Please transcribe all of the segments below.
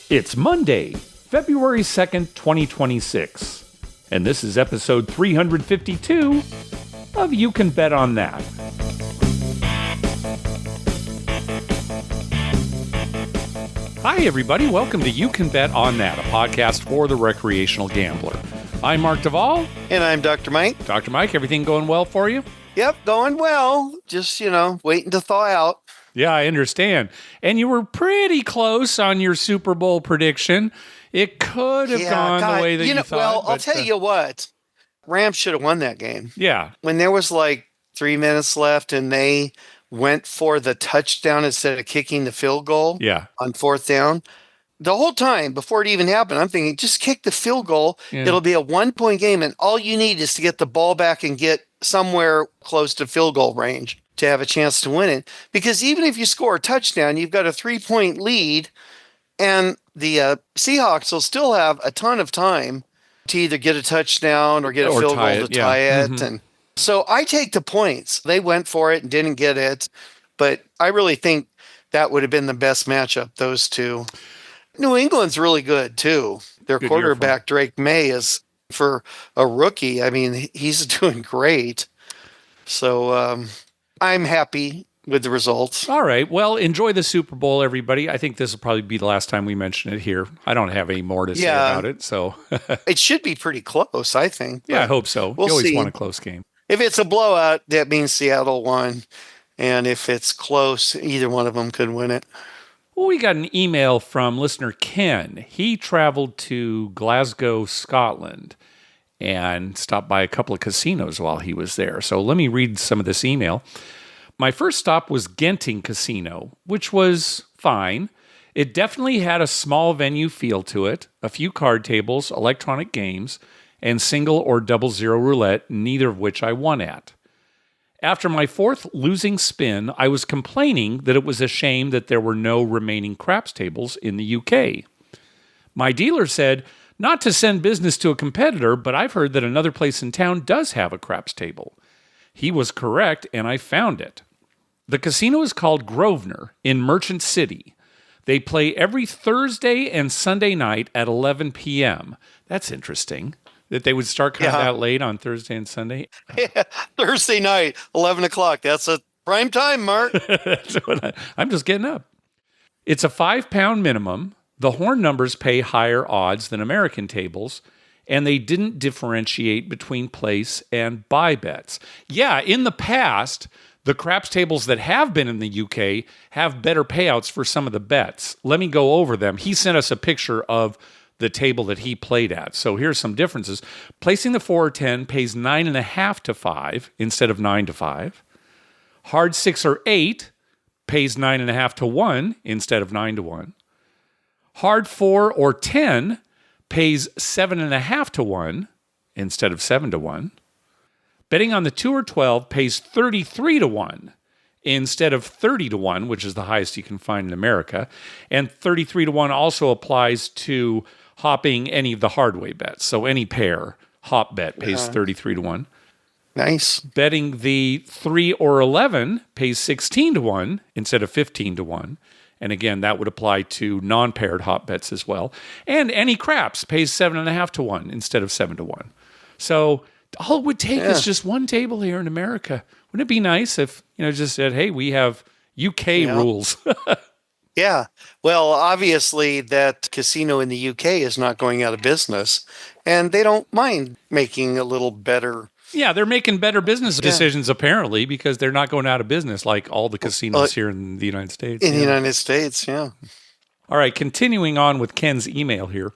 It's Monday, February 2nd, 2026, and this is episode 352 of You Can Bet on That. Hi, everybody. Welcome to You Can Bet on That, a podcast for the recreational gambler. I'm Mark Duvall. And I'm Dr. Mike. Dr. Mike, everything going well for you? Yep, going well. Just, waiting to thaw out. Yeah, I understand. And you were pretty close on your Super Bowl prediction. It could have gone the way that you thought. Well, I'll tell you what. Rams should have won that game. Yeah. When there was like 3 minutes left and they went for the touchdown instead of kicking the field goal on fourth down. The whole time before it even happened, I'm thinking, just kick the field goal. Yeah. It'll be a 1-point game, and all you need is to get the ball back and get somewhere close to field goal range to have a chance to win it. Because even if you score a touchdown, you've got a 3-point lead, and the Seahawks will still have a ton of time to either get a touchdown or get a field goal to tie it. Mm-hmm. And so I take the points. They went for it and didn't get it, but I really think that would have been the best matchup, those two. New England's really good, too. Their quarterback, Drake May, is, for a rookie, I mean, he's doing great. So I'm happy with the results. All right. Well, enjoy the Super Bowl, everybody. I think this will probably be the last time we mention it here. I don't have any more to say about it. So it should be pretty close, I think. Yeah, I hope so. You always want a close game. If it's a blowout, that means Seattle won. And if it's close, either one of them could win it. Well, we got an email from listener Ken. He traveled to Glasgow, Scotland, and stopped by a couple of casinos while he was there. So let me read some of this email. My first stop was Genting Casino, which was fine. It definitely had a small venue feel to it, a few card tables, electronic games, and single or double zero roulette, neither of which I won at. After my fourth losing spin, I was complaining that it was a shame that there were no remaining craps tables in the UK. My dealer said, not to send business to a competitor, but I've heard that another place in town does have a craps table. He was correct, and I found it. The casino is called Grosvenor in Merchant City. They play every Thursday and Sunday night at 11 p.m. That's interesting. That they would start kind of that late on Thursday and Sunday? Yeah, Thursday night, 11 o'clock. That's a prime time, Mark. I'm just getting up. It's a £5 minimum. The horn numbers pay higher odds than American tables, and they didn't differentiate between place and buy bets. Yeah, in the past, the craps tables that have been in the UK have better payouts for some of the bets. Let me go over them. He sent us a picture of the table that he played at. So here's some differences. Placing the 4 or 10 pays 9.5 to 5 instead of 9 to 5. Hard 6 or 8 pays 9.5 to 1 instead of 9 to 1. Hard 4 or 10 pays 7.5 to 1 instead of 7 to 1. Betting on the 2 or 12 pays 33 to 1 instead of 30 to 1, which is the highest you can find in America. And 33 to 1 also applies to hopping any of the hardway bets. So any pair hop bet pays 33 to 1. Nice. Betting the 3 or 11 pays 16 to 1 instead of 15 to 1. And again, that would apply to non-paired hop bets as well. And any craps pays 7.5 to 1 instead of 7 to 1. So all it would take is just one table here in America. Wouldn't it be nice if, just said, hey, we have UK rules? Yeah. Well, obviously that casino in the UK is not going out of business, and they don't mind making a little better. Yeah, they're making better business decisions, apparently, because they're not going out of business like all the casinos here in the United States. In the United States, yeah. All right, continuing on with Ken's email here.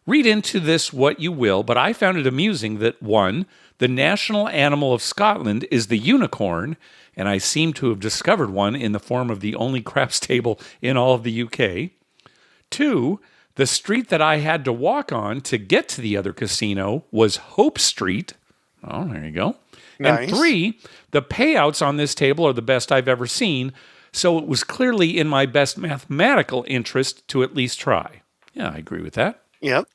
Read into this what you will, but I found it amusing that, 1, the national animal of Scotland is the unicorn, and I seem to have discovered one in the form of the only craps table in all of the UK. 2, the street that I had to walk on to get to the other casino was Hope Street. Oh, there you go. Nice. And 3, the payouts on this table are the best I've ever seen, so it was clearly in my best mathematical interest to at least try. Yeah, I agree with that. Yep.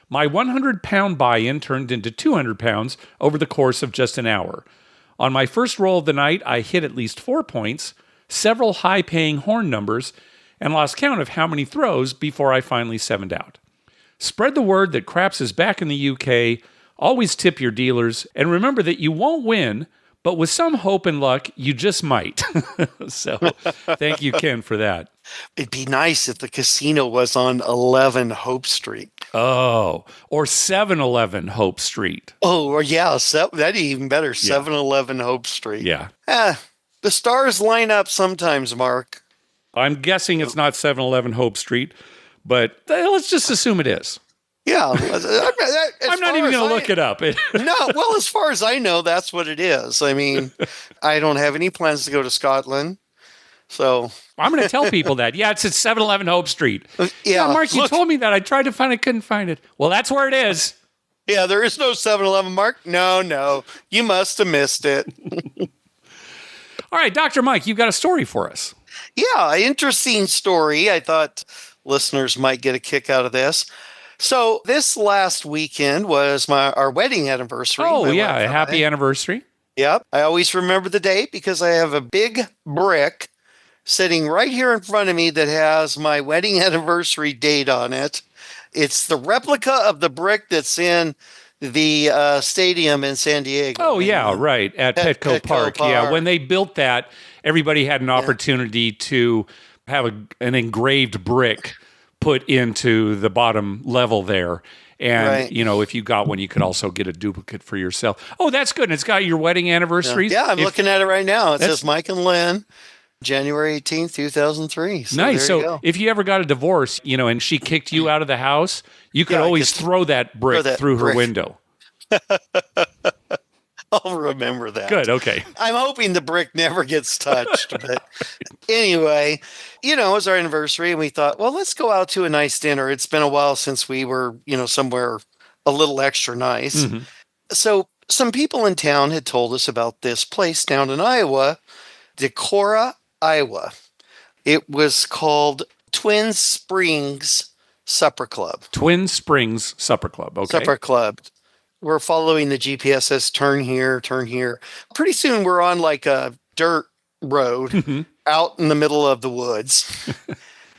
My 100-pound buy-in turned into 200 pounds over the course of just an hour. On my first roll of the night, I hit at least 4 points, several high-paying horn numbers, and lost count of how many throws before I finally 7'd out. Spread the word that craps is back in the UK. Always tip your dealers. And remember that you won't win, but with some hope and luck, you just might. So thank you, Ken, for that. It'd be nice if the casino was on 11 Hope Street. Oh, or 7-Eleven Hope Street. Oh, or yeah, that'd be even better. 7-Eleven Hope Street. Yeah. The stars line up sometimes, Mark. I'm guessing it's not 7-Eleven Hope Street, but let's just assume it is. Yeah. I'm not even going to look it up. No, well, as far as I know, that's what it is. I mean, I don't have any plans to go to Scotland. So I'm going to tell people that. Yeah, it's at 7-Eleven Hope Street. Yeah, Mark, you told me that. I tried to find it, couldn't find it. Well, that's where it is. Yeah, there is no 7-Eleven, Mark. No. You must have missed it. All right, Dr. Mike, you've got a story for us. Yeah, interesting story. I thought listeners might get a kick out of this. So this last weekend was our wedding anniversary. Oh, yeah, a happy anniversary. Yep. I always remember the date because I have a big brick sitting right here in front of me that has my wedding anniversary date on it. It's the replica of the brick that's in the stadium in San Diego. Oh, yeah, right, at Petco Park. Yeah, when they built that, everybody had an opportunity to have an engraved brick put into the bottom level there. And, if you got one, you could also get a duplicate for yourself. Oh, that's good. And it's got your wedding anniversaries. Yeah, I'm looking at it right now. It says Mike and Lynn, January 18th, 2003. So nice. So if you ever got a divorce, and she kicked you out of the house, you could always throw that brick through her window. I'll remember that. Good. Okay. I'm hoping the brick never gets touched. But anyway, it was our anniversary and we thought, well, let's go out to a nice dinner. It's been a while since we were, somewhere a little extra nice. Mm-hmm. So some people in town had told us about this place down in Iowa, Decorah, Iowa. It was called Twin Springs Supper Club. Twin Springs Supper Club. Okay. Supper Club. We're following the GPS says turn here, turn here. Pretty soon we're on like a dirt road out in the middle of the woods.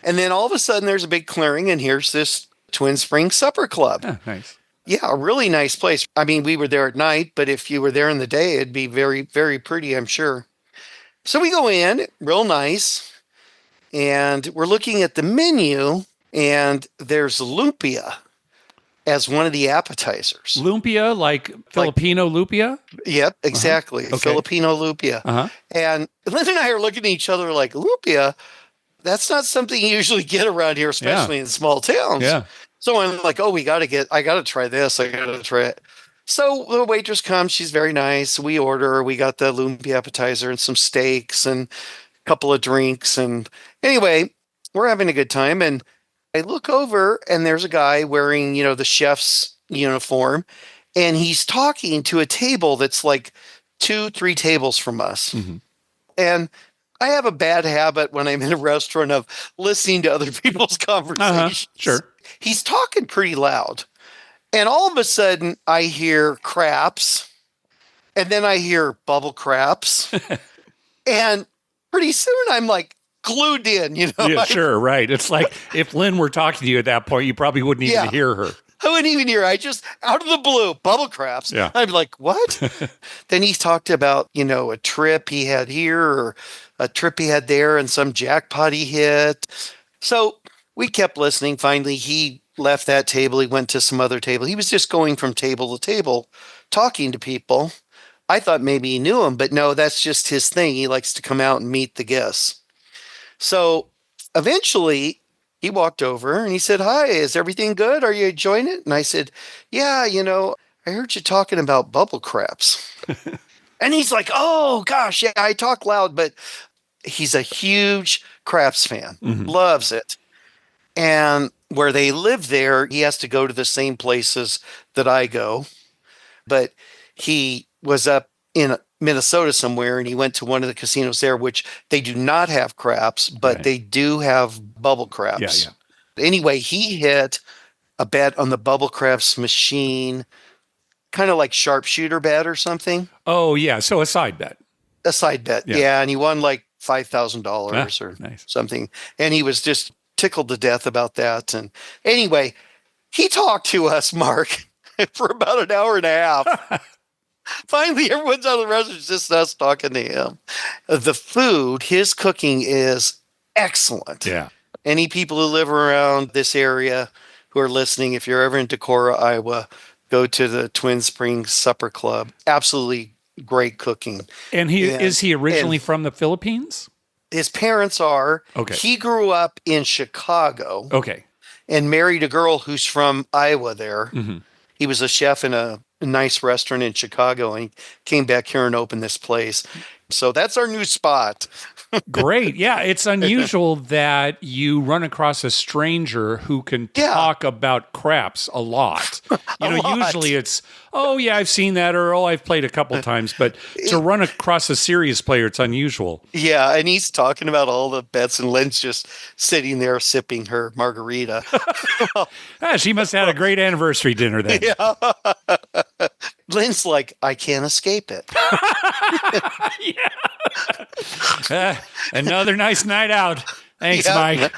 And then all of a sudden there's a big clearing and here's this Twin Springs Supper Club. Oh, nice. Yeah, a really nice place. I mean, we were there at night, but if you were there in the day, it'd be very, very pretty, I'm sure. So we go in, real nice, and we're looking at the menu and there's lumpia as one of the appetizers. Lumpia, like Filipino lumpia? Yep, exactly. Okay. Filipino lumpia. And Lynn and I are looking at each other like, lumpia? That's not something you usually get around here, especially in small towns. Yeah. So I'm like, oh, I got to try this. I got to try it. So the waitress comes. She's very nice. We order. We got the lumpia appetizer and some steaks and a couple of drinks. And anyway, we're having a good time. And I look over and there's a guy wearing, the chef's uniform, and he's talking to a table that's like 2-3 tables from us. Mm-hmm. And I have a bad habit when I'm in a restaurant of listening to other people's conversations. Sure. He's talking pretty loud. And all of a sudden I hear craps, and then I hear bubble craps. And pretty soon I'm like, glued in, Yeah, sure, right. It's like if Lynn were talking to you at that point, you probably wouldn't even hear her. I wouldn't even hear her. I just, out of the blue, bubble craps. Yeah. I'd be like, what? Then he talked about, a trip he had here or a trip he had there and some jackpot he hit. So we kept listening. Finally, he left that table. He went to some other table. He was just going from table to table, talking to people. I thought maybe he knew him, but no, that's just his thing. He likes to come out and meet the guests. So eventually he walked over and he said, hi, is everything good? Are you enjoying it? And I said, yeah, I heard you talking about bubble craps. And he's like, oh gosh, yeah, I talk loud, but he's a huge craps fan, loves it. And where they live there, he has to go to the same places that I go. But he was up in Minnesota somewhere, and he went to one of the casinos there, which they do not have craps, but they do have bubble craps. Yeah. Anyway, he hit a bet on the bubble craps machine, kind of like sharpshooter bet or something. Oh, yeah. So a side bet. A side bet. Yeah. And he won like $5,000 or nice. something. And he was just tickled to death about that. And anyway, he talked to us, Mark, for about an hour and a half. Finally, everyone's out of the restaurant, just us talking to him. The food, his cooking is excellent. Yeah. Any people who live around this area who are listening, if you're ever in Decorah, Iowa, go to the Twin Springs Supper Club. Absolutely great cooking. And is he originally from the Philippines? His parents are. Okay. He grew up in Chicago. Okay. And married a girl who's from Iowa there. Mm-hmm. He was a chef in a nice restaurant in Chicago, and he came back here and opened this place. So that's our new spot. Great. Yeah, it's unusual that you run across a stranger who can talk about craps a lot. Usually it's, oh, yeah, I've seen that, or oh, I've played a couple times. But to run across a serious player, it's unusual. Yeah, and he's talking about all the bets, and Lynn's just sitting there sipping her margarita. She must have had a great anniversary dinner then. Yeah. Lynn's like, I can't escape it. Another nice night out. Thanks, Mike.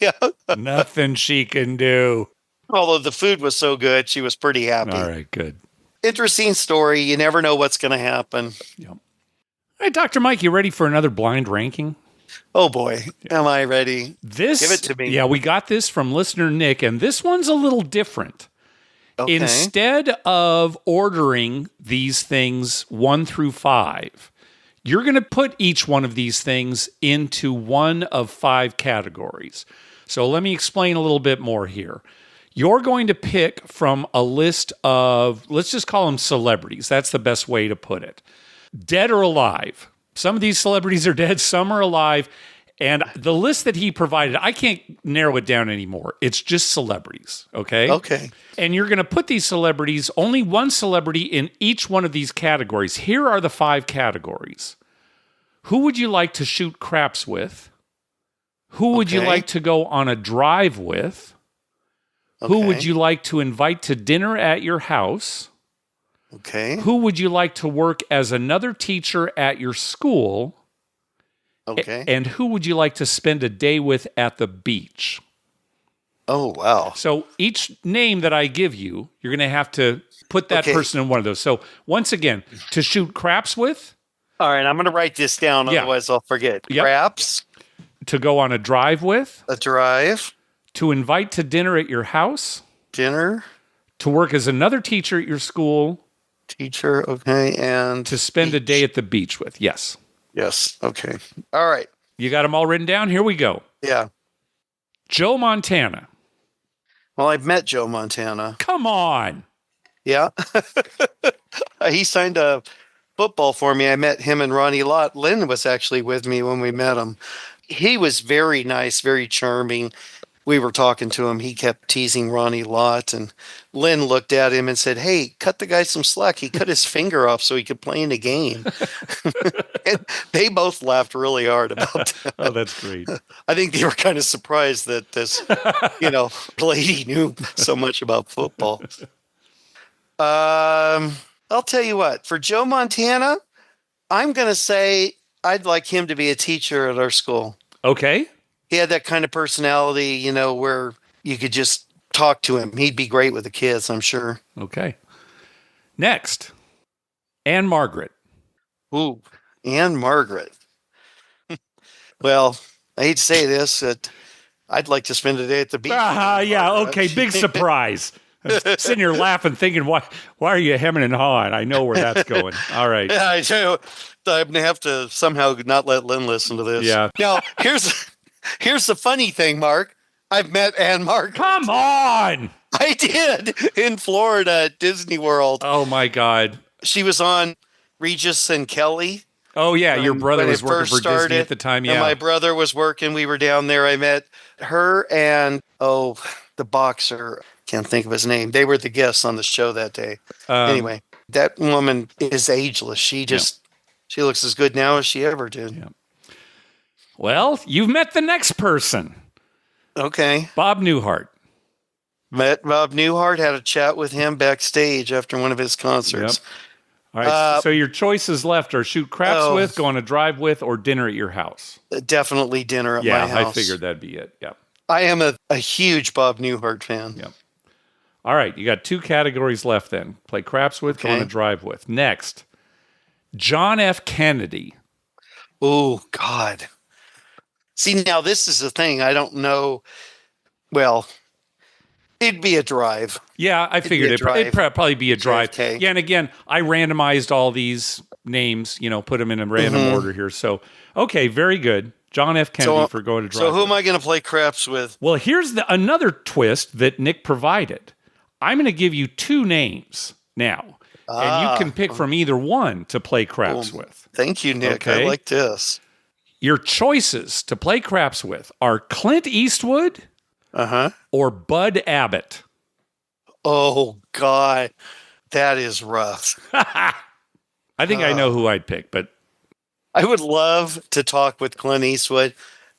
Yeah. Nothing she can do. Although the food was so good, she was pretty happy. All right, good. Interesting story. You never know what's going to happen. Yep. All right, Dr. Mike, you ready for another blind ranking? Oh, boy. Am I ready? Give it to me. Yeah, we got this from listener Nick, and this one's a little different. Okay. Instead of ordering these things 1 through 5, you're going to put each one of these things into one of 5 categories. So let me explain a little bit more here. You're going to pick from a list of, let's just call them celebrities. That's the best way to put it. Dead or alive. Some of these celebrities are dead, some are alive. And the list that he provided, I can't narrow it down anymore. It's just celebrities, okay? Okay. And you're going to put these celebrities, only one celebrity in each one of these categories. Here are the 5 categories. Who would you like to shoot craps with? Who would you like to go on a drive with? Okay. Who would you like to invite to dinner at your house? Okay. Who would you like to work as another teacher at your school? Okay. And who would you like to spend a day with at the beach? Oh, wow. So each name that I give you, you're going to have to put that person in one of those. So once again, to shoot craps with. All right, I'm going to write this down, otherwise I'll forget. Yep. Craps. To go on a drive with. A drive. To invite to dinner at your house. Dinner. To work as another teacher at your school. Teacher, okay. And to spend a day at the beach with. Yes. Yes. Okay. All right. You got them all written down? Here we go. Yeah. Joe Montana. Well, I've met Joe Montana. Come on. Yeah. He signed a football for me. I met him and Ronnie Lott. Lynn was actually with me when we met him. He was very nice, very charming. We were talking to him. He kept teasing Ronnie Lott, and Lynn looked at him and said, "Hey, cut the guy some slack. He cut his finger off so he could play in the game." And they both laughed really hard about that. Oh, that's great. I think they were kind of surprised that this, lady knew so much about football. I'll tell you what, for Joe Montana, I'm going to say I'd like him to be a teacher at our school. Okay. He had that kind of personality, where you could just talk to him. He'd be great with the kids, I'm sure. Okay. Next, Anne Margaret. Ooh, Anne Margaret. Well, I hate to say this, that I'd like to spend a day at the beach. Yeah, okay, big surprise. Sitting here laughing, thinking, why are you hemming and hawing? I know where that's going. All right. Yeah, I do. I'm going to have to somehow not let Lynn listen to this. Yeah. Now, here's the funny thing, Mark. I've met Anne Margaret. Come on. I did in Florida at Disney World. Oh, my God. She was on Regis and Kelly. Oh, yeah. Your brother was working for Disney at the time. Yeah. And my brother was working. We were down there. I met her and, the boxer. Can't think of his name. They were the guests on the show that day. Anyway, that woman is ageless. She looks as good now as she ever did. Yeah. Well, you've met the next person. Okay. Bob Newhart. Met Bob Newhart, had a chat with him backstage after one of his concerts. All right. So your choices left are shoot craps with, go on a drive with, or dinner at your house. Definitely dinner at my house. Yeah, I figured that'd be it. Yeah. I am a huge Bob Newhart fan. Yep. All right. You got 2 categories left then. Play craps with, go on a drive with. Next, John F. Kennedy. Oh, God. See, now this is the thing. I don't know. Well, it'd be a drive. Yeah, I figured it'd probably be a drive. JFK. Yeah, and again, I randomized all these names, put them in a random order here. So, okay, very good. John F. Kennedy for going to drive. So who am I going to play craps with? Well, here's another twist that Nick provided. I'm going to give you 2 names now, and you can pick from either one to play craps with. Thank you, Nick. Okay? I like this. Your choices to play craps with are Clint Eastwood or Bud Abbott. Oh, God. That is rough. I think I know who I'd pick, but I would love to talk with Clint Eastwood,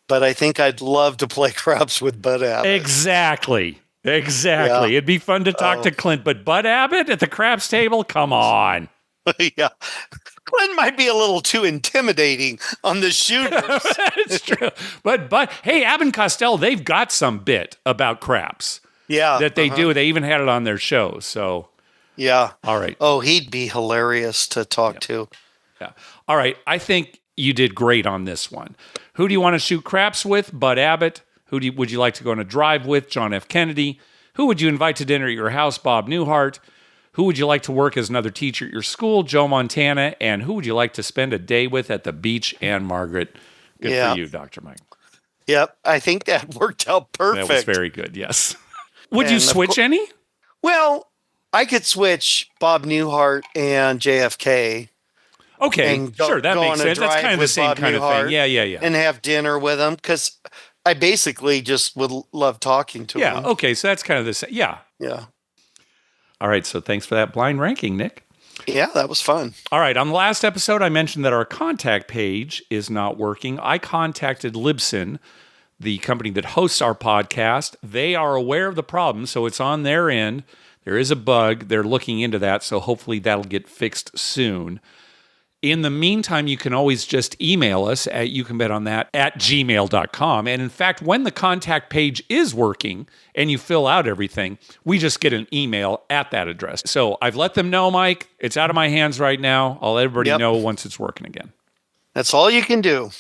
but I think I'd love to play craps with Bud Abbott. Exactly. Yeah. It'd be fun to talk to Clint, but Bud Abbott at the craps table? Come on. Yeah. Clint might be a little too intimidating on the shooters. It's true. But hey, Abbott and Costello, they've got some bit about craps. Yeah. That they do. They even had it on their show. So yeah. All right. Oh, he'd be hilarious to talk to. Yeah. All right. I think you did great on this one. Who do you want to shoot craps with? Bud Abbott. Would you like to go on a drive with? John F. Kennedy. Who would you invite to dinner at your house? Bob Newhart. Who would you like to work as another teacher at your school? Joe Montana. And who would you like to spend a day with at the beach? Ann Margaret. Good for you, Dr. Mike. Yep. I think that worked out perfect. That was very good. Yes. Would you switch any? Well, I could switch Bob Newhart and JFK. Okay, sure, that makes sense. That's kind of the same kind of thing. Yeah. And have dinner with him because I basically just would love talking to him. Yeah, okay, so that's kind of the same. Yeah. All right, so thanks for that blind ranking, Nick. Yeah, that was fun. All right, on the last episode, I mentioned that our contact page is not working. I contacted Libsyn, the company that hosts our podcast. They are aware of the problem, so it's on their end. There is a bug. They're looking into that, so hopefully that'll get fixed soon. In the meantime, you can always just email us at youcanbetonThat@gmail.com. And in fact, when the contact page is working and you fill out everything, we just get an email at that address. So I've let them know, Mike. It's out of my hands right now. I'll let everybody know once it's working again. That's all you can do.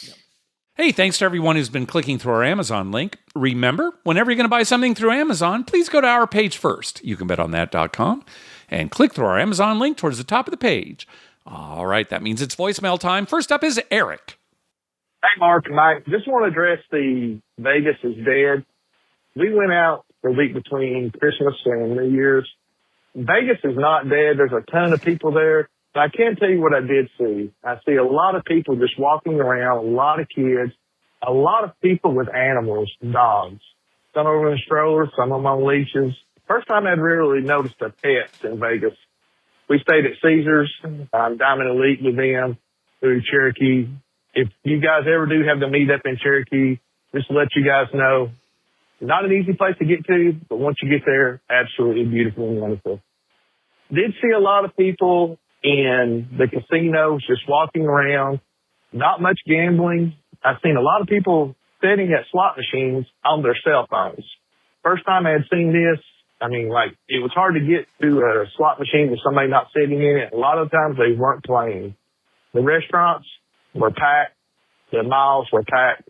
Hey, thanks to everyone who's been clicking through our Amazon link. Remember, whenever you're going to buy something through Amazon, please go to our page first, youcanbetonThat.com, and click through our Amazon link towards the top of the page. All right, that means it's voicemail time. First up is Eric. Hey, Mark and Mike. Just want to address the Vegas is dead. We went out the week between Christmas and New Year's. Vegas is not dead. There's a ton of people there. But I can tell you what I did see. I see a lot of people just walking around, a lot of kids, a lot of people with animals, dogs. Some of them in strollers, some of them on leashes. First time I'd really noticed a pets in Vegas. We stayed at Caesars, Diamond Elite with them through Cherokee. If you guys ever do have the meet up in Cherokee, just to let you guys know, not an easy place to get to, but once you get there, absolutely beautiful and wonderful. Did see a lot of people in the casinos just walking around, not much gambling. I've seen a lot of people sitting at slot machines on their cell phones. First time I had seen this, it was hard to get to a slot machine with somebody not sitting in it. A lot of times they weren't playing. The restaurants were packed. The malls were packed.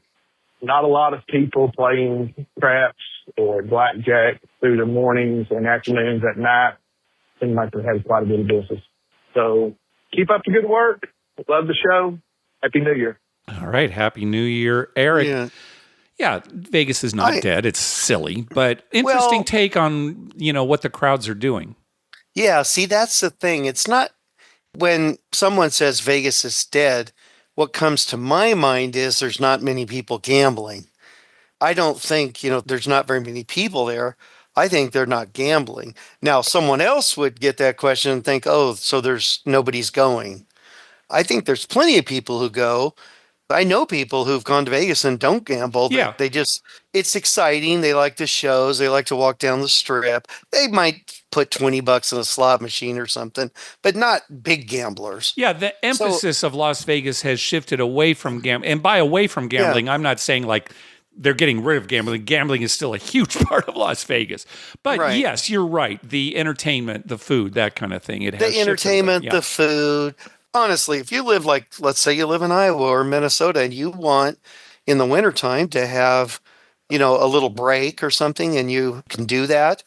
Not a lot of people playing craps or blackjack through the mornings and afternoons at night. Seemed like they had quite a bit of business. So keep up the good work. Love the show. Happy New Year. All right. Happy New Year, Eric. Yeah, Vegas is not dead. It's silly, but interesting take on, what the crowds are doing. Yeah, see, that's the thing. It's not when someone says Vegas is dead, what comes to my mind is there's not many people gambling. I don't think, there's not very many people there. I think they're not gambling. Now, someone else would get that question and think, oh, so nobody's going. I think there's plenty of people who go, I know people who've gone to Vegas and don't gamble. Yeah. They just, it's exciting. They like the shows. They like to walk down the strip. They might put $20 in a slot machine or something, but not big gamblers. Yeah, the emphasis of Las Vegas has shifted away from gambling. And by away from gambling, I'm not saying like they're getting rid of gambling. Gambling is still a huge part of Las Vegas. But yes, you're right. The entertainment, the food, that kind of thing. It has the entertainment, the food. Honestly, if you live like, let's say you live in Iowa or Minnesota and you want in the wintertime to have, a little break or something and you can do that.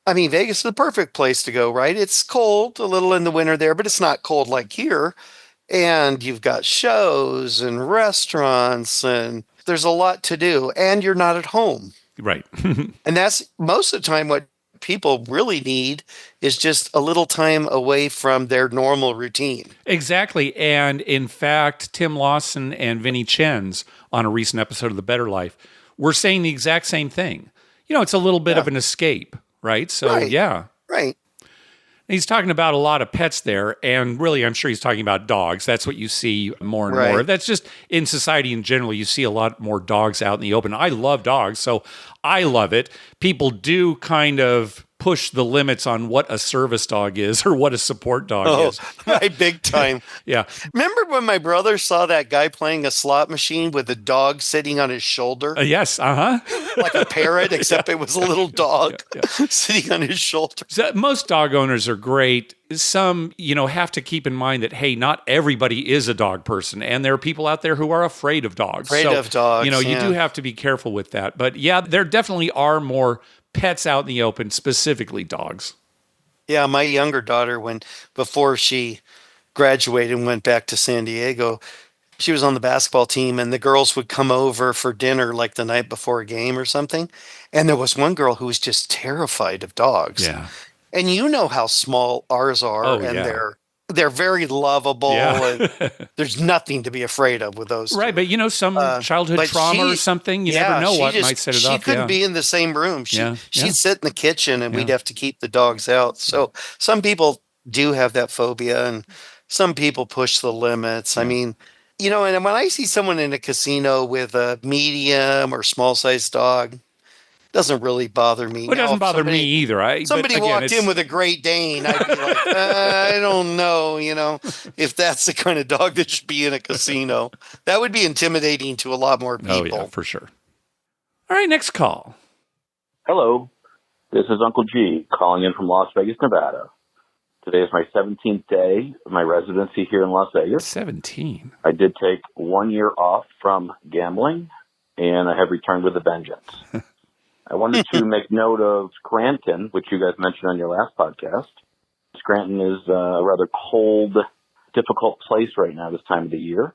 I mean, Vegas is the perfect place to go, right? It's cold a little in the winter there, but it's not cold like here. And you've got shows and restaurants and there's a lot to do and you're not at home. Right. And that's most of the time what people really need is just a little time away from their normal routine. Exactly. And in fact, Tim Lawson and Vinny Chen's on a recent episode of The Better Life were saying the exact same thing. It's a little bit of an escape, right? So, yeah. Right. He's talking about a lot of pets there, and really, I'm sure he's talking about dogs. That's what you see more and more. That's just in society in general. You see a lot more dogs out in the open. I love dogs, so I love it. People do kind of push the limits on what a service dog is or what a support dog is. Right, big time. Yeah. Remember when my brother saw that guy playing a slot machine with a dog sitting on his shoulder? Yes, like a parrot, except it was a little dog sitting on his shoulder. So most dog owners are great. Some, have to keep in mind that, hey, not everybody is a dog person. And there are people out there who are afraid of dogs. Afraid of dogs, you do have to be careful with that. But yeah, there definitely are more pets out in the open, specifically dogs. Yeah, my younger daughter, before she graduated and went back to San Diego, she was on the basketball team and the girls would come over for dinner like the night before a game or something. And there was one girl who was just terrified of dogs. Yeah. And you know how small ours are, they're very lovable, and there's nothing to be afraid of with those. Right, two. but some childhood trauma or something, you never know what might set it off. She couldn't be in the same room. She'd sit in the kitchen, and we'd have to keep the dogs out. So some people do have that phobia, and some people push the limits. I mean, and when I see someone in a casino with a medium or small-sized dog, doesn't really bother me. Well, it doesn't bother me either. Somebody walked in with a Great Dane, I'd be like, I don't know, if that's the kind of dog that should be in a casino. That would be intimidating to a lot more people. Oh, yeah, for sure. All right, next call. Hello, this is Uncle G calling in from Las Vegas, Nevada. Today is my 17th day of my residency here in Las Vegas. 17? I did take 1 year off from gambling, and I have returned with a vengeance. I wanted to make note of Scranton, which you guys mentioned on your last podcast. Scranton is a rather cold, difficult place right now this time of the year.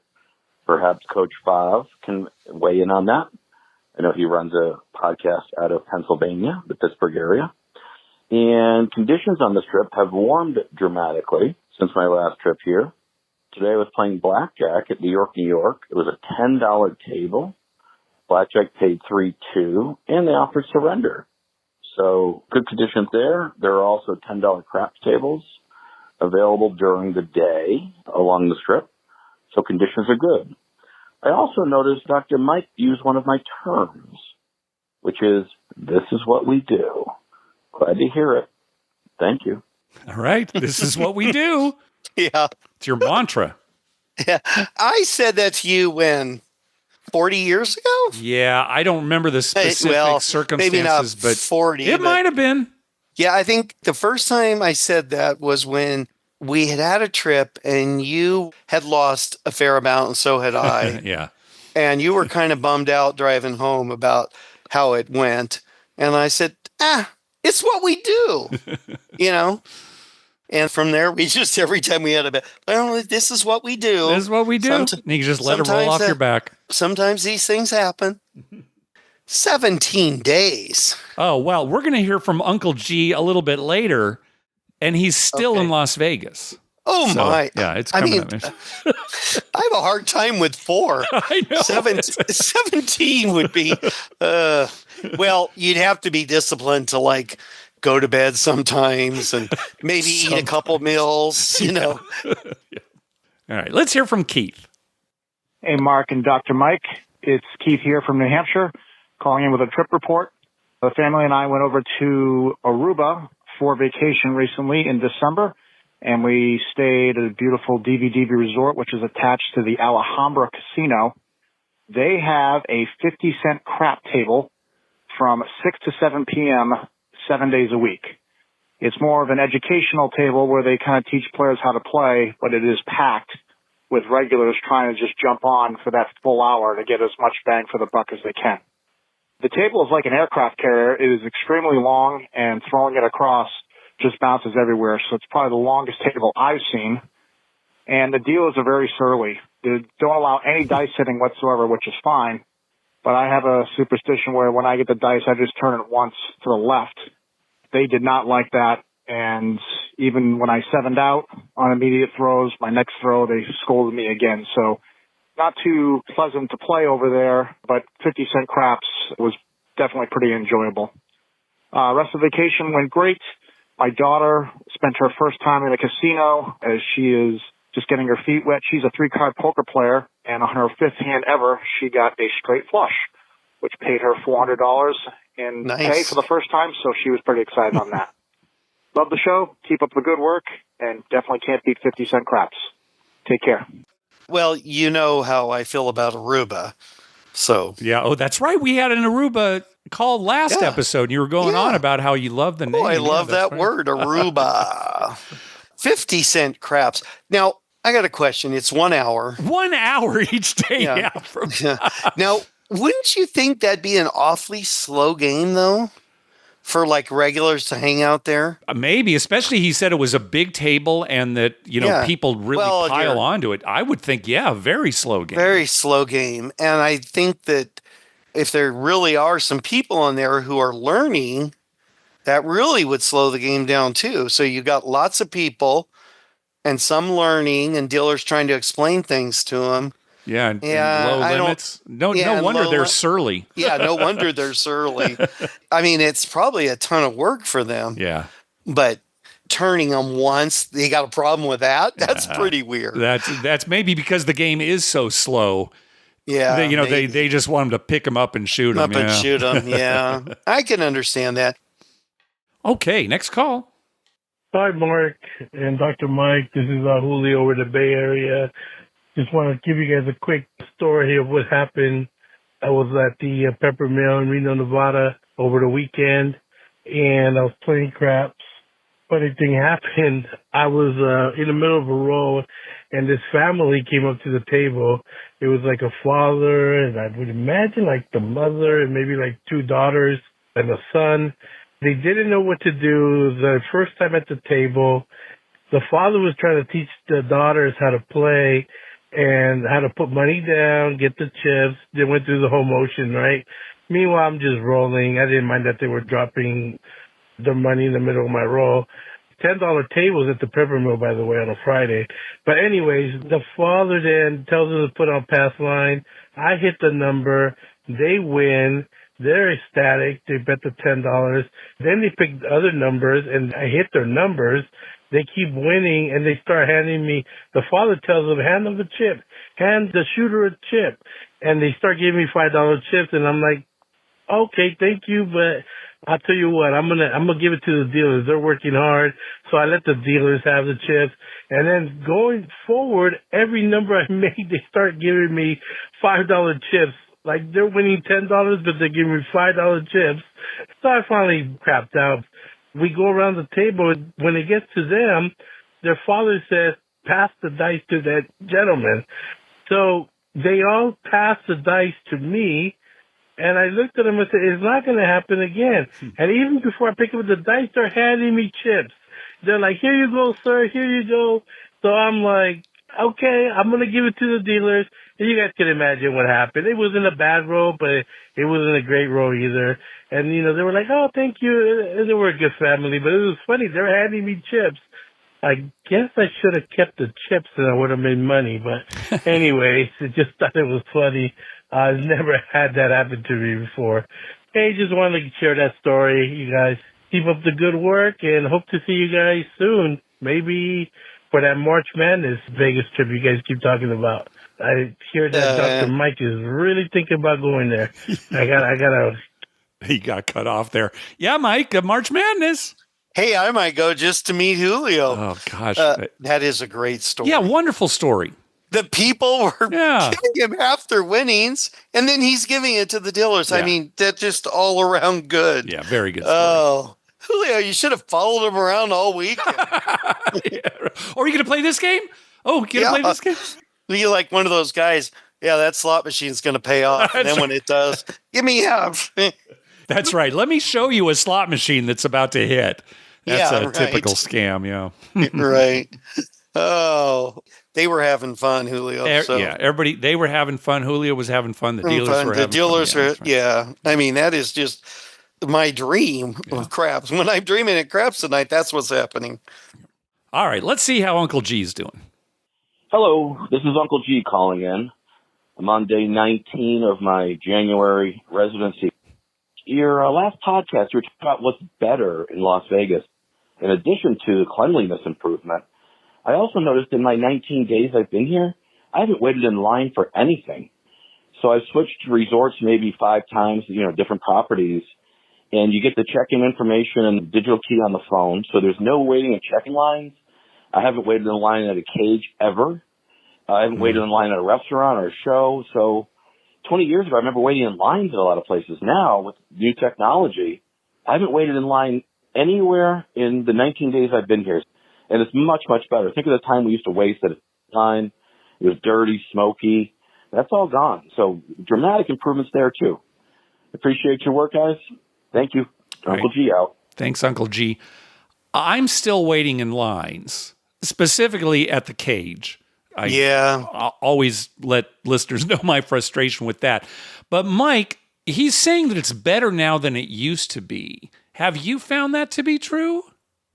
Perhaps Coach Fav can weigh in on that. I know he runs a podcast out of Pennsylvania, the Pittsburgh area. And conditions on this trip have warmed dramatically since my last trip here. Today I was playing blackjack at New York, New York. It was a $10 table. Blackjack paid $3.2, and they offered surrender. So good conditions there. There are also $10 craps tables available during the day along the strip. So conditions are good. I also noticed Dr. Mike used one of my terms, which is, this is what we do. Glad to hear it. Thank you. All right. This is what we do. Yeah. It's your mantra. Yeah. I said that to you when? 40 years ago? Yeah, I don't remember the specific circumstances, maybe not but 40. It might have been. Yeah, I think the first time I said that was when we had a trip and you had lost a fair amount and so had I. Yeah. And you were kind of bummed out driving home about how it went. And I said, it's what we do, And from there, we just, every time we had a bet, this is what we do. This is what we do. And you just let it roll off your back. Sometimes these things happen. 17 days. Oh, well, we're going to hear from Uncle G a little bit later, and he's still in Las Vegas. Oh, so, my. Yeah, it's coming up. I have a hard time with 4. I know. 17 would be, well, you'd have to be disciplined to go to bed sometimes and maybe eat a couple meals, Yeah. All right, let's hear from Keith. Hey, Mark and Dr. Mike. It's Keith here from New Hampshire, calling in with a trip report. The family and I went over to Aruba for vacation recently in December, and we stayed at a beautiful DVDV resort, which is attached to the Alhambra Casino. They have a 50-cent crap table from 6 to 7 p.m. 7 days a week. It's more of an educational table where they kind of teach players how to play, but it is packed with regulars trying to just jump on for that full hour to get as much bang for the buck as they can. The table is like an aircraft carrier. It is extremely long, and throwing it across just bounces everywhere. So it's probably the longest table I've seen. And the dealers are very surly. They don't allow any dice hitting whatsoever, which is fine. But I have a superstition where when I get the dice, I just turn it once to the left. They did not like that. And even when I sevened out on immediate throws, my next throw, they scolded me again. So not too pleasant to play over there, but 50-cent craps was definitely pretty enjoyable. Rest of the vacation went great. My daughter spent her first time in a casino as she is just getting her feet wet. She's a 3-card poker player, and on her 5th hand ever, she got a straight flush, which paid her $400 in pay for the first time, so she was pretty excited on that. Love the show. Keep up the good work, and definitely can't beat 50-cent craps. Take care. Well, you know how I feel about Aruba. So yeah, that's right. We had an Aruba call last episode, and you were going on about how you love the name. I love that word, Aruba. 50-cent craps. Now, I got a question. It's 1 hour. 1 hour each day. Yeah. Now, wouldn't you think that'd be an awfully slow game, though? For like regulars to hang out there? Maybe, especially he said it was a big table and that, people really pile onto it. I would think, very slow game. Very slow game. And I think that if there really are some people on there who are learning, that really would slow the game down too. So you got lots of people and some learning and dealers trying to explain things to them. Yeah, and low limits. No wonder they're surly. Yeah, no wonder they're surly. I mean, it's probably a ton of work for them. Yeah. But turning them once, they got a problem with that? That's pretty weird. That's maybe because the game is so slow. Yeah. They just want them to pick them up and shoot them. Shoot them, yeah. I can understand that. Okay, next call. Hi, Mark and Dr. Mike. This is Julio over the Bay Area. Just want to give you guys a quick story of what happened. I was at the Pepper Mill in Reno, Nevada over the weekend, and I was playing craps. Funny thing happened. I was in the middle of a roll, and this family came up to the table. It was like a father, and I would imagine like the mother and maybe like 2 daughters and a son. They didn't know what to do. The first time at the table, the father was trying to teach the daughters how to play and how to put money down, get the chips. They went through the whole motion, right? Meanwhile, I'm just rolling. I didn't mind that they were dropping the money in the middle of my roll. $10 tables at the Pepper Mill, by the way, on a Friday. But anyways, the father then tells them to put on pass line. I hit the number. They win. They're ecstatic. They bet the $10. Then they pick other numbers, and I hit their numbers. They keep winning, and they start handing me, the father tells them, hand them the chip, hand the shooter a chip. And they start giving me $5 chips, and I'm like, okay, thank you, but I'll tell you what, I'm gonna give it to the dealers. They're working hard, so I let the dealers have the chips. And then going forward, every number I made, they start giving me $5 chips. Like, they're winning $10, but they're giving me $5 chips. So I finally crapped out. We go around the table. When it gets to them, their father says, pass the dice to that gentleman. So they all pass the dice to me, and I looked at them and said, it's not going to happen again. And even before I pick up the dice, they're handing me chips. They're like, here you go, sir, here you go. So I'm like, okay, I'm going to give it to the dealers. And you guys can imagine what happened. It wasn't a bad roll, but it wasn't a great roll either. And, they were like, oh, thank you. They were a good family, but it was funny. They were handing me chips. I guess I should have kept the chips and I would have made money. But anyways, I just thought it was funny. I've never had that happen to me before. Hey, just wanted to share that story. You guys keep up the good work and hope to see you guys soon. Maybe for for that March Madness Vegas trip you guys keep talking about. I hear that Dr. Mike is really thinking about going there. I gotta. He got cut off there. Yeah, Mike, March Madness. Hey, I might go just to meet Julio. Oh, gosh. That is a great story. Yeah, wonderful story. The people were giving him half their winnings, and then he's giving it to the dealers. Yeah. I mean, that's just all around good. Yeah, very good story. Oh, Julio, you should have followed him around all weekend. Yeah. Or are you going to play this game? Oh, you going to play this game? You're like one of those guys, that slot machine's going to pay off. And then when it does, give me half. That's right. Let me show you a slot machine that's about to hit. That's a typical scam, Right. Oh, they were having fun, Julio. Yeah, everybody, they were having fun. Julio was having fun. The dealers were having fun. I mean, that is just my dream of craps. When I'm dreaming at craps tonight, that's what's happening. All right, let's see how Uncle G's doing. Hello, this is Uncle G calling in. I'm on day 19 of my January residency. Your last podcast, you were talking about what's better in Las Vegas. In addition to cleanliness improvement, I also noticed in my 19 days I've been here, I haven't waited in line for anything. So I've switched resorts maybe 5 times, different properties, and you get the check-in information and digital key on the phone. So there's no waiting in check-in lines. I haven't waited in line at a cage ever. I haven't waited in line at a restaurant or a show. So 20 years ago, I remember waiting in lines at a lot of places. Now, with new technology, I haven't waited in line anywhere in the 19 days I've been here. And it's much, much better. Think of the time we used to waste at a line. It was dirty, smoky. That's all gone. So dramatic improvements there, too. Appreciate your work, guys. Thank you. Uncle G out. Thanks, Uncle G. I'm still waiting in lines, specifically at the cage. I'll always let listeners know my frustration with that. But Mike, he's saying that it's better now than it used to be. Have you found that to be true?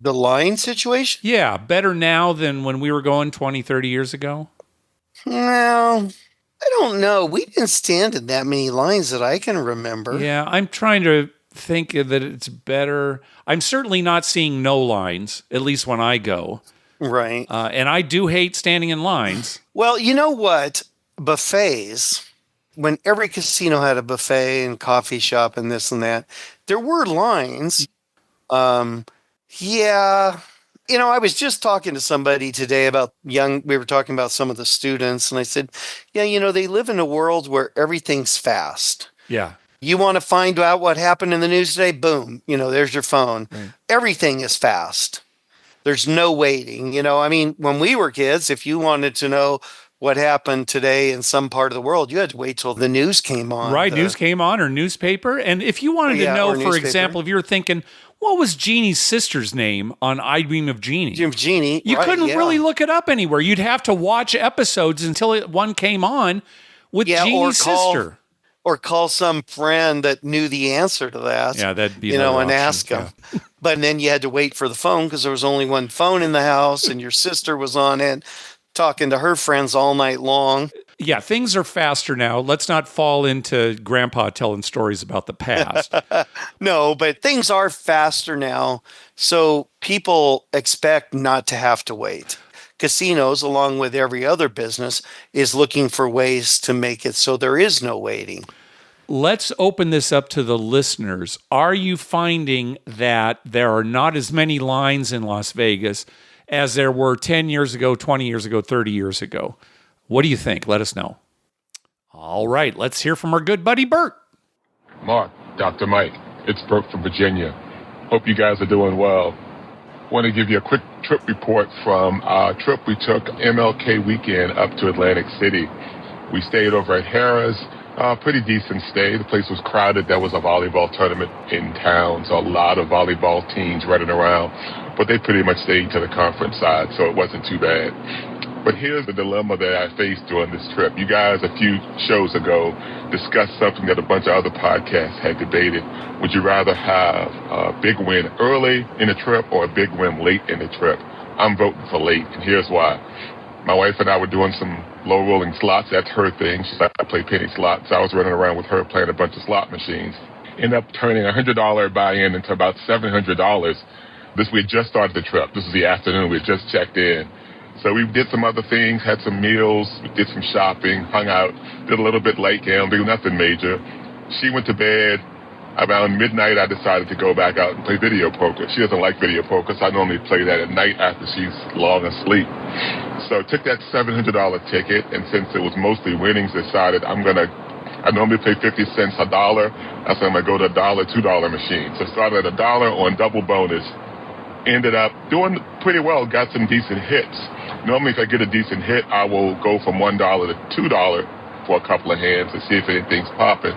The line situation? Yeah, better now than when we were going 20, 30 years ago? Well, I don't know. We didn't stand in that many lines that I can remember. Yeah, I'm trying to think that it's better. I'm certainly not seeing no lines, at least when I go. Right. And I do hate standing in lines. Well, you know what? Buffets, when every casino had a buffet and coffee shop and this and that, there were lines. I was just talking to somebody today about we were talking about some of the students, and I said, they live in a world where everything's fast. Yeah. You want to find out what happened in the news today? Boom. There's your phone. Right. Everything is fast. There's no waiting. When we were kids, if you wanted to know what happened today in some part of the world, you had to wait till the news came on. Right, news came on or newspaper. And if you wanted to know, for example, if you were thinking, what was Jeannie's sister's name on I Dream of Jeannie? Jeannie. You couldn't really look it up anywhere. You'd have to watch episodes until one came on with Jeannie's sister. Or call some friend that knew the answer to that. Yeah, that'd be and option. Ask them. Yeah. But then you had to wait for the phone because there was only one phone in the house, and your sister was on it, talking to her friends all night long. Yeah, things are faster now. Let's not fall into Grandpa telling stories about the past. No, but things are faster now, so people expect not to have to wait. Casinos, along with every other business, is looking for ways to make it so there is no waiting. Let's open this up to the listeners. Are you finding that there are not as many lines in Las Vegas as there were 10 years ago, 20 years ago, 30 years ago? What do you think? Let us know. All right, let's hear from our good buddy Bert. Mark, Dr. Mike, it's Bert from Virginia. Hope you guys are doing well. Want to give you a quick trip report from our trip we took MLK weekend up to Atlantic City. We stayed over at Harrah's, pretty decent stay. The place was crowded. There was a volleyball tournament in town, so a lot of volleyball teams running around, but they pretty much stayed to the conference side, so it wasn't too bad. But here's the dilemma that I faced during this trip. You guys, a few shows ago, discussed something that a bunch of other podcasts had debated. Would you rather have a big win early in the trip or a big win late in the trip? I'm voting for late, and here's why. My wife and I were doing some low-rolling slots. That's her thing. She's like, I play penny slots. I was running around with her playing a bunch of slot machines. Ended up turning a $100 buy-in into about $700. We had just started the trip. This was the afternoon. We had just checked in. So we did some other things, had some meals, did some shopping, hung out, did a little bit late gambling, nothing major. She went to bed. Around midnight, I decided to go back out and play video poker. She doesn't like video poker, so I normally play that at night after she's long asleep. So I took that $700 ticket, and since it was mostly winnings, decided I normally pay 50 cents a dollar. I said I'm going to go to $1, $2 machine. So started at $1 on double bonus. Ended up doing pretty well, got some decent hits. Normally, if I get a decent hit, I will go from $1 to $2 for a couple of hands to see if anything's popping.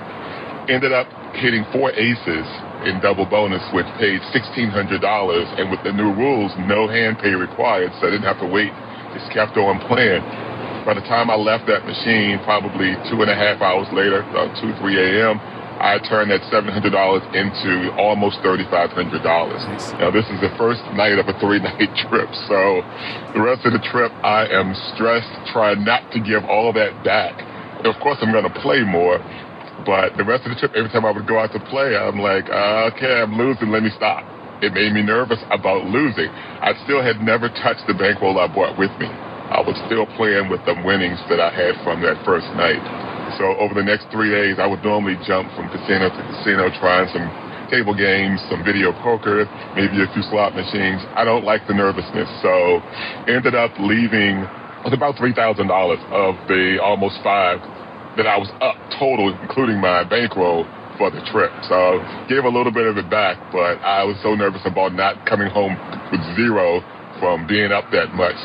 Ended up hitting 4 aces in double bonus, which paid $1,600. And with the new rules, no hand pay required, so I didn't have to wait. Just kept on playing. By the time I left that machine, probably 2.5 hours later, 2, 3 a.m., I turned that $700 into almost $3,500. Now, this is the first night of a 3-night trip, so the rest of the trip, I am stressed, trying not to give all of that back. Of course, I'm going to play more, but the rest of the trip, every time I would go out to play, I'm like, okay, I'm losing, let me stop. It made me nervous about losing. I still had never touched the bankroll I brought with me. I was still playing with the winnings that I had from that first night. So over the next 3 days, I would normally jump from casino to casino, trying some table games, some video poker, maybe a few slot machines. I don't like the nervousness, so ended up leaving with about $3,000 of the almost $5,000 that I was up total, including my bankroll for the trip. So gave a little bit of it back, but I was so nervous about not coming home with zero from being up that much.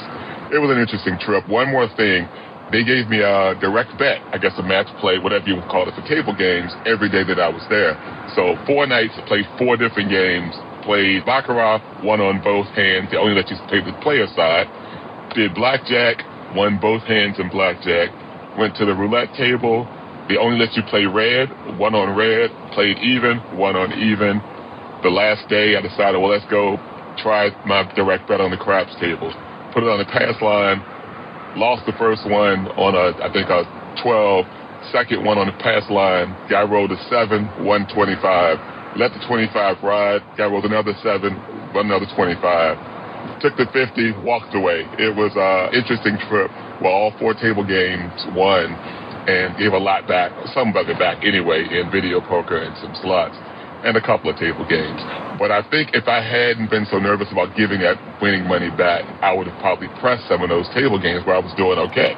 It was an interesting trip. One more thing, they gave me a direct bet, I guess a match play, whatever you would call it, for table games every day that I was there. So 4 nights, played 4 different games, played Baccarat, one on both hands. They only let you play the player side. Did blackjack, won both hands in blackjack. Went to the roulette table. They only let you play red, one on red, played even, one on even. The last day, I decided, well, let's go try my direct bet on the craps table. Put it on the pass line, lost the first one on I think a 12, second one on the pass line. Guy rolled a 7, won 25. Let the 25 ride. Guy rolled another 7, won another 25. Took the 50, walked away. It was an interesting trip. Well, all 4 table games won and gave a lot back, some of it back anyway, in video poker and some slots and a couple of table games. But I think if I hadn't been so nervous about giving that winning money back, I would have probably pressed some of those table games where I was doing okay.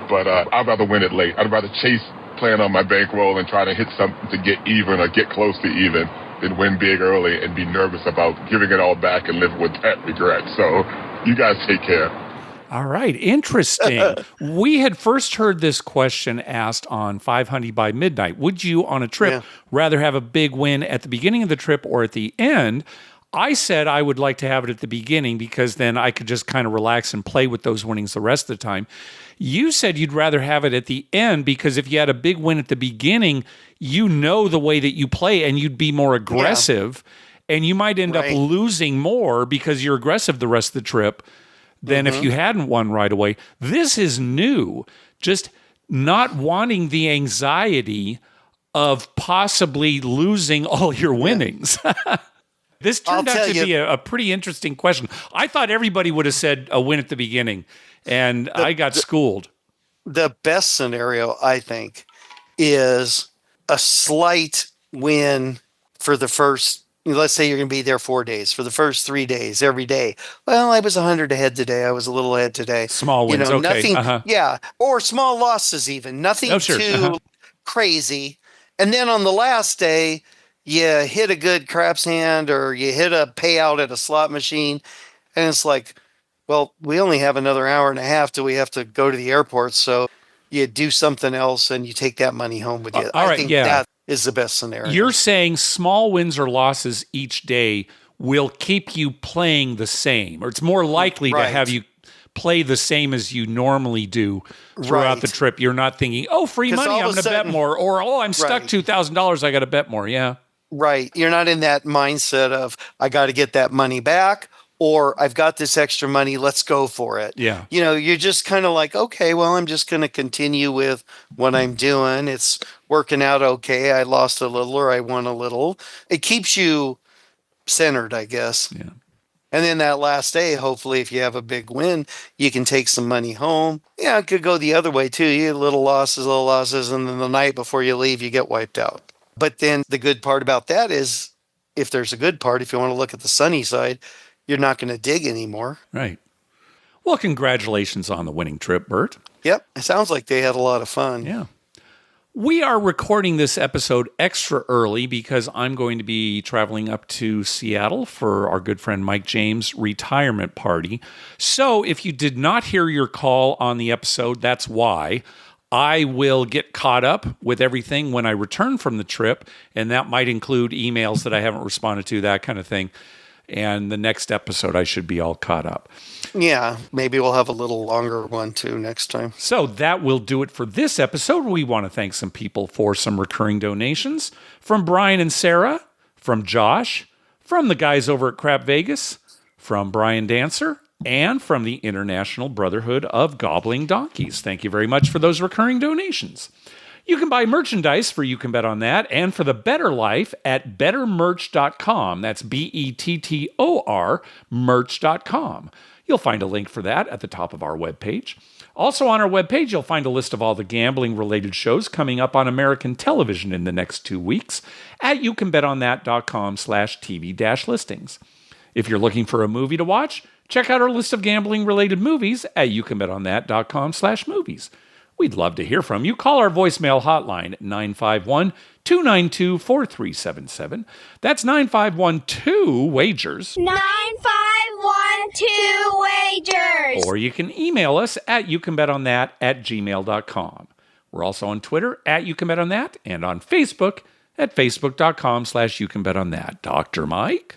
But I'd rather win it late. I'd rather chase playing on my bankroll and try to hit something to get even or get close to even than win big early and be nervous about giving it all back and live with that regret. So you guys take care. All right. Interesting. We had first heard this question asked on 5 Honey by Midnight. Would you, on a trip, rather have a big win at the beginning of the trip or at the end? I said I would like to have it at the beginning because then I could just kind of relax and play with those winnings the rest of the time. You said you'd rather have it at the end because if you had a big win at the beginning, you know the way that you play and you'd be more aggressive and you might end up losing more because you're aggressive the rest of the trip than if you hadn't won right away. This is new. Just not wanting the anxiety of possibly losing all your winnings. This turned out to be a pretty interesting question. I thought everybody would have said a win at the beginning, and I got schooled. The best scenario, I think, is a slight win for the first, let's say you're going to be there 4 days, for the first 3 days, every day. Well, I was 100 ahead today. I was a little ahead today. Small wins, okay. Nothing, or small losses even. Nothing too crazy. And then on the last day, you hit a good craps hand or you hit a payout at a slot machine. And it's like, well, we only have another hour and a half till we have to go to the airport. So you do something else and you take that money home with you. I think that is the best scenario. You're saying small wins or losses each day will keep you playing the same, or it's more likely to have you play the same as you normally do throughout the trip. You're not thinking, oh, free money, I'm going to bet more, or, oh, I'm stuck $2,000, I got to bet more. Yeah. Right. You're not in that mindset of, I got to get that money back, or I've got this extra money, let's go for it. Yeah. You know, you're just kind of like, okay, well, I'm just going to continue with what I'm doing. It's working out okay. I lost a little or I won a little. It keeps you centered, I guess. Yeah. And then that last day, hopefully, if you have a big win, you can take some money home. Yeah, it could go the other way too. You get little losses, and then the night before you leave, you get wiped out. But then the good part about that is, if there's a good part, if you want to look at the sunny side, you're not going to dig anymore. Right. Well, congratulations on the winning trip, Bert. Yep. It sounds like they had a lot of fun. Yeah. We are recording this episode extra early because I'm going to be traveling up to Seattle for our good friend Mike James' retirement party. So if you did not hear your call on the episode, that's why. I will get caught up with everything when I return from the trip, and that might include emails that I haven't responded to, that kind of thing. And the next episode, I should be all caught up. Yeah, maybe we'll have a little longer one too next time. So that will do it for this episode. We want to thank some people for some recurring donations. From Brian and Sarah, from Josh, from the guys over at Crap Vegas, from Brian Dancer, and from the International Brotherhood of Gobbling Donkeys. Thank you very much for those recurring donations. You can buy merchandise for You Can Bet on That and for the Better Life at bettermerch.com. That's BETTOR merch.com. You'll find a link for that at the top of our webpage. Also on our webpage, you'll find a list of all the gambling-related shows coming up on American television in the next 2 weeks at youcanbetonthat.com/TV-listings. If you're looking for a movie to watch, check out our list of gambling-related movies at youcanbetonthat.com/movies. We'd love to hear from you. Call our voicemail hotline at 951-292-4377. That's 951-2-WAGERS. 9512-WAGERS. Or you can email us at youcanbetonThat@gmail.com. We're also on Twitter at youcanbetonThat and on Facebook at facebook.com/youcanbetonThat. Dr. Mike?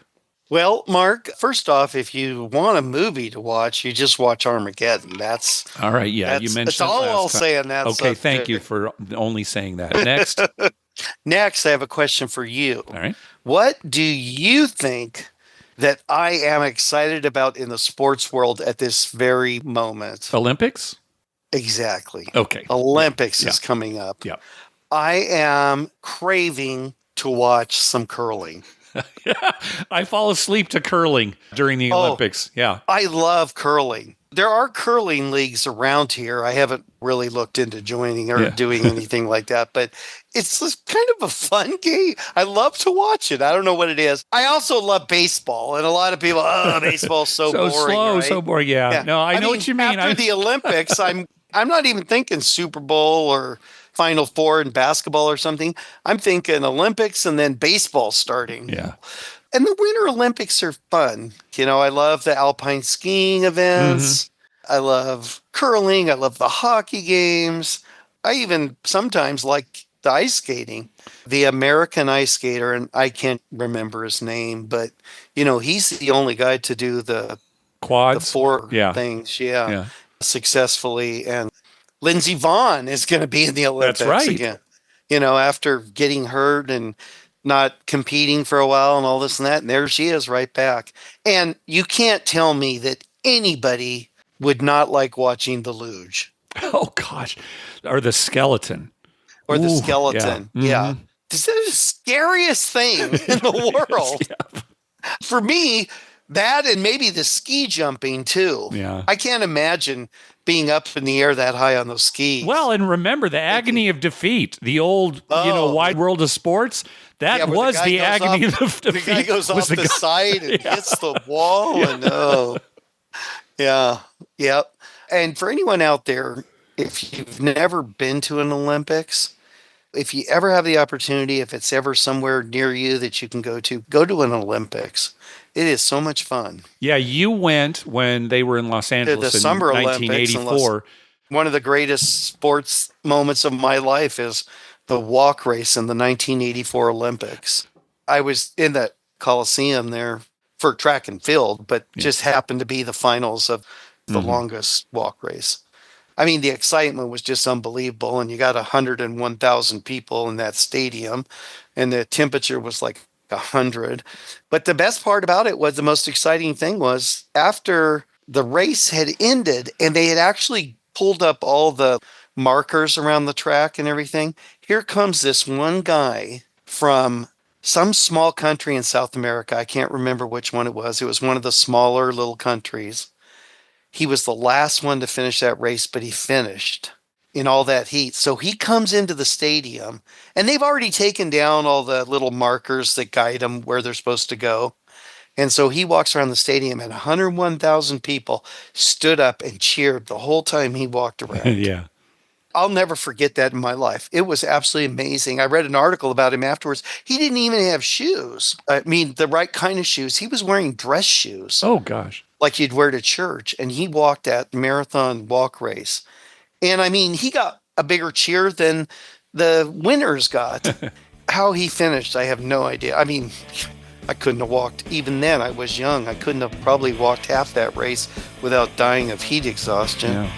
Well, Mark, first off, if you want a movie to watch, you just watch Armageddon. That's all right. Yeah, you mentioned that's all I'll time. say on that. Okay, thank you for only saying that. Next. Next, I have a question for you. All right. What do you think that I am excited about in the sports world at this very moment? Olympics? Exactly. Okay. Olympics is coming up. Yeah. I am craving to watch some curling. I fall asleep to curling during the Olympics. Yeah. I love curling. There are curling leagues around here. I haven't really looked into joining or doing anything like that, but it's just kind of a fun game. I love to watch it. I don't know what it is. I also love baseball, and a lot of people, baseball's so boring. Slow, right? so boring. Yeah. No, I know what you mean. After the Olympics, I'm not even thinking Super Bowl or Final Four in basketball or something. I'm thinking Olympics and then baseball starting. Yeah. And the Winter Olympics are fun. You know, I love the alpine skiing events. Mm-hmm. I love curling. I love the hockey games. I even sometimes like the ice skating. The American ice skater, and I can't remember his name, but, you know, he's the only guy to do the quads, the four things, successfully. And Lindsey Vonn is going to be in the Olympics again. You know, after getting hurt and not competing for a while and all this and that. And there she is right back. And you can't tell me that anybody would not like watching the luge. Oh, gosh. Or the skeleton. Or the skeleton. Yeah. Mm-hmm. This is the scariest thing in the world. For me, that and maybe the ski jumping too. Yeah. I can't imagine being up in the air that high on those skis. Well, and remember the agony of defeat, the old, wide world of sports. That was the agony of defeat. The guy goes off the side and hits the wall. And Yep. And for anyone out there, if you've never been to an Olympics, if you ever have the opportunity, if it's ever somewhere near you that you can go to an Olympics. It is so much fun. Yeah, you went when they were in Los Angeles in Summer 1984. One of the greatest sports moments of my life is the walk race in the 1984 Olympics. I was in the Coliseum there for track and field, but just happened to be the finals of the longest walk race. I mean, the excitement was just unbelievable, and you got 101,000 people in that stadium, and the temperature was like 100. But the best part about it was, the most exciting thing was, after the race had ended and they had actually pulled up all the markers around the track and everything, here comes this one guy from some small country in South America. I can't remember which one it was. It was one of the smaller little countries. He was the last one to finish that race, but he finished in all that heat. So he comes into the stadium, and they've already taken down all the little markers that guide them where they're supposed to go. And so he walks around the stadium, and 101,000 people stood up and cheered the whole time he walked around. Yeah. I'll never forget that in my life. It was absolutely amazing. I read an article about him afterwards. He didn't even have shoes. I mean, the right kind of shoes. He was wearing dress shoes. Oh, gosh. Like you'd wear to church. And he walked that marathon walk race. And I mean, he got a bigger cheer than the winners got. How he finished, I have no idea. I mean, I couldn't have walked. Even then, I was young. I couldn't have probably walked half that race without dying of heat exhaustion. Yeah.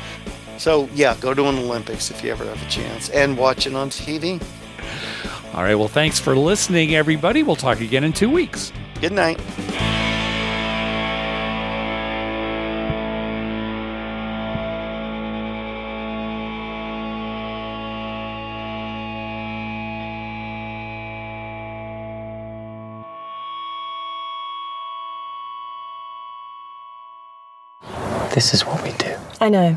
So, yeah, go to an Olympics if you ever have a chance and watch it on TV. All right. Well, thanks for listening, everybody. We'll talk again in 2 weeks. Good night. This is what we do. I know.